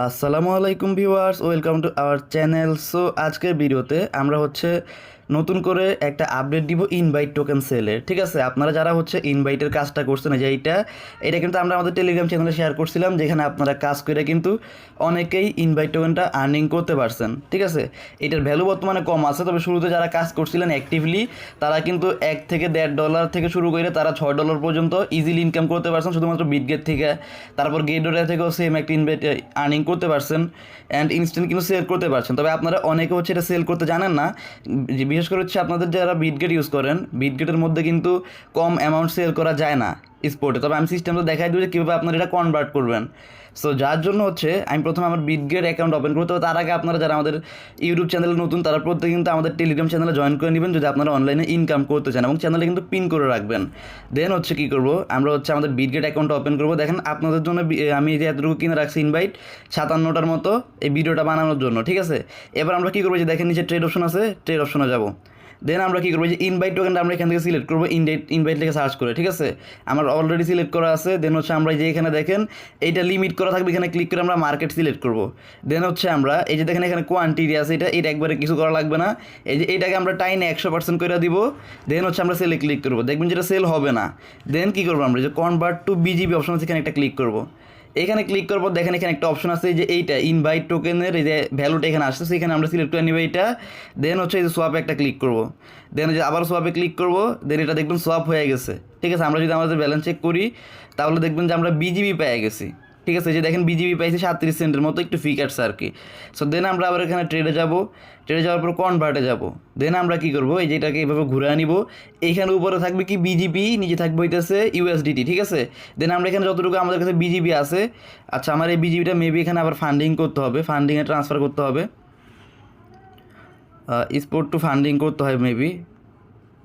আসসালামু আলাইকুম viewers, welcome to our channel. So আজকের ভিডিওতে আমরা নতুন করে একটা আপডেট দিব ইনভাইট টোকেন সেলের। ঠিক আছে, আপনারা যারা ইনভাইটের কাজটা করছেন, যে এটা কিন্তু আমরা আমাদের টেলিগ্রাম চ্যানেলে শেয়ার করছিলাম, যেখানে আপনারা কাজ করে কিন্তু অনেকেই ইনভাইট টোকেনটা আর্নিং করতে পারছেন। ঠিক আছে, এটার ভ্যালু বর্তমানে কম আছে, তবে শুরুতে যারা কাজ করছিলেন অ্যাক্টিভলি তারা কিন্তু $1 থেকে $1.5 থেকে শুরু করে তারা $6 পর্যন্ত ইজিলি ইনকাম করতে পারছেন শুধুমাত্র বিটগেট থেকে। তারপর গেটওয়ে থেকেও সেম একটা ইনভাইট আর্নিং করতে পারছেন অ্যান্ড ইনস্ট্যান্ট কিন্তু সেল করতে পারছেন। তবে আপনারা অনেকে এটা সেল করতে জানেন না, বিশেষ করে আপনাদের যারা বিটগেট ইউজ করেন, বিটগেটের মধ্যে কিন্তু কম অ্যামাউন্ট সেল করা যায় না স্পোর্টে। তবে আমি সিস্টেমটা দেখাই দিই যে কীভাবে আপনারা এটা কনভার্ট করবেন। সো যার জন্য আমি প্রথমে আমার বিটগেট অ্যাকাউন্ট ওপেন করতে হবে। তার আগে আপনারা যারা আমাদের ইউটিউব চ্যানেলে নতুন, তারা প্রত্যেকে কিন্তু আমাদের টেলিগ্রাম চ্যানেলে জয়েন করে নেবেন যদি আপনারা অনলাইনে ইনকাম করতে চান, এবং চ্যানেলে কিন্তু পিন করে রাখবেন। দেন কী করবো, আমরা আমাদের বিটগেট অ্যাকাউন্টটা ওপেন করবো। দেখেন আপনাদের জন্য আমি যে এতটুকু কিনে রাখছি ইনভাইট 57টার মতো এই ভিডিওটা বানানোর জন্য। ঠিক আছে, এবার আমরা কী করবো, যে দেখেন নিচে ট্রেড অপশন আছে, ট্রেড অপশনে যাবো। দেন আমরা কী করবো, যে ইনভাইট টোকেনটা আমরা এখান থেকে সিলেক্ট করবো, ইনভাইট থেকে সার্চ করে। ঠিক আছে, আমার অলরেডি সিলেক্ট করা আছে। দেন আমরা যে এখানে দেখেন এইটা লিমিট করা থাকবে, এখানে ক্লিক করে আমরা মার্কেট সিলেক্ট করবো। দেন আমরা এই যে দেখেন এখানে কোয়ান্টিটি আছে, এটা একবারে কিছু করা লাগবে না। এই যে এইটাকে আমরা টাইনে 100% করে দিব। দেন আমরা সেলে ক্লিক করবো, দেখবেন যেটা সেল হবে না। দেন কী করবো, আমরা যে কনভার্ট টু বিজিবি অপশন আছে, এখানে একটা ক্লিক করবো। এখানে ক্লিক করবো, দেখেন এখানে একটা অপশন আছে যে এইটা ইনভাইট টোকেনের এই যে ভ্যালুটা এখানে আসছে, এখানে আমরা সিলেক্ট করে নিব এইটা। দেন এই যে সোয়াপে একটা ক্লিক করবো। দেন যে আবার সোয়াপে ক্লিক করবো। দেন এটা দেখবেন সোয়াপ হয়ে গেছে। ঠিক আছে, আমরা যদি আমাদের ব্যালেন্স চেক করি তাহলে দেখবেন যে আমরা বিজিবি পেয়ে গেছি। ঠিক আছে, যে দেখেন বিজিবি পাইছি 37 সেন্টের মতো, একটু ফি কাটছে আর কি। সো দেন আমরা আবার এখানে ট্রেডে যাব, ট্রেডে যাওয়ার পর কনভার্টে যাব। দেন আমরা কী করবো, এই যেটাকে এইভাবে ঘুরে আনিব। এইখানে উপরে থাকবে কি বিজিবি, নিচে থাকবে হইতেছে ইউএসডিটি। ঠিক আছে, দেন আমরা এখানে যতটুকু আমাদের কাছে বিজিবি আছে, আচ্ছা আমার এই বিজিবিটা মেবি এখানে আবার ফান্ডিং করতে হবে, ফান্ডিংয়ে ট্রান্সফার করতে হবে, স্পোর্ট টু ফান্ডিং করতে হয় মেবি,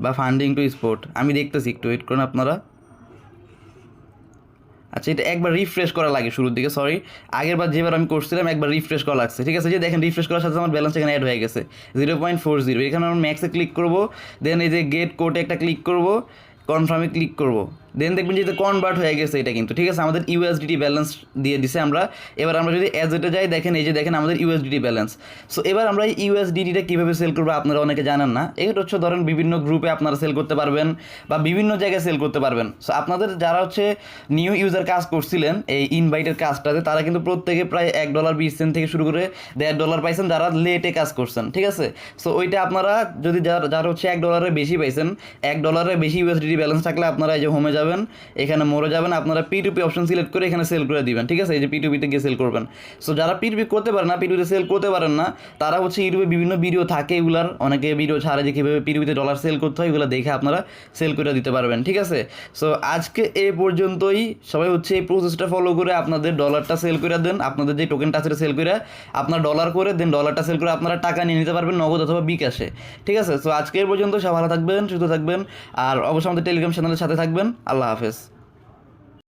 বা ফান্ডিং টু স্পোর্ট। আমি দেখতেছি, একটু ওয়েট করুন আপনারা। আচ্ছা, এটা একবার রিফ্রেশ করা লাগে শুরুর দিকে, সরি আগের বার যেবার আমি করছিলাম একবার রিফ্রেশ করা লাগছে। ঠিক আছে, যে দেখেন রিফ্রেশ করার সাথে আমার ব্যালেন্স এখানে অ্যাড হয়ে গেছে 0.40। এখানে আমরা ম্যাক্সে ক্লিক করবো। দেন এই যে গেট কোডে একটা ক্লিক করবো, কনফার্মে ক্লিক করবো। দেন দেখবেন যে কনভার্ট হয়ে গেছে এটা কিন্তু। ঠিক আছে, আমাদের ইউএসডিটি ব্যালেন্স দিয়ে দিছে আমরা। এবার আমরা যদি অ্যাজেটে যাই, দেখেন এই যে দেখেন আমাদের ইউএসডিটি ব্যালেন্স। সো এবার আমরা এই ইউএসডিটিটা কীভাবে সেল করবো আপনারা অনেকে জানেন না। এটা ধরেন বিভিন্ন গ্রুপে আপনারা সেল করতে পারবেন বা বিভিন্ন জায়গায় সেল করতে পারবেন। সো আপনাদের যারা নিউ ইউজার কাজ করছিলেন এই ইনভাইটের কাজটাতে, তারা কিন্তু প্রত্যেকে প্রায় $1.20 থেকে শুরু করে $1.5 পাইছেন যারা লেটে কাজ করছেন। ঠিক আছে, সো ওইটা আপনারা যদি যারা $1 বেশি পাইছেন, $1 বেশি ইউএসডিটি ব্যালেন্স থাকলে আপনারা এই যে হোমে যাবেন, এখানে মোড়ে যাবেন, আপনারা P2P অপশন সিলেক্ট করে এখানে সেল করে দিবেন। ঠিক আছে, এই যে P2P-তে গিয়ে সেল করবেন। সো যারা P2P করতে পারেন না, P2P-তে সেল করতে পারেন না, তারা ইউটিউবে বিভিন্ন ভিডিও থাকে, এগুলার অনেকে ভিডিও ছাড়ে যে কীভাবে P2P-তে ডলার সেল করতে হয়, এগুলো দেখে আপনারা সেল করে দিতে পারবেন। ঠিক আছে, সো আজকে এ পর্যন্তই। সবাই এই প্রসেসটা ফলো করে আপনাদের ডলারটা সেল করে দেন, আপনাদের যে টোকেনটা আছে সেল করে আপনার ডলার করে দেন, ডলারটা সেল করে আপনারা টাকা নিয়ে নিতে পারবেন নগদ অথবা বিকাশে। ঠিক আছে, সো আজকে এ পর্যন্ত। সব ভালো থাকবেন, সুস্থ থাকবেন, আর অবশ্যই আমাদের টেলিগ্রাম চ্যানেলের সাথে থাকবেন। আল্লাহ হাফেজ।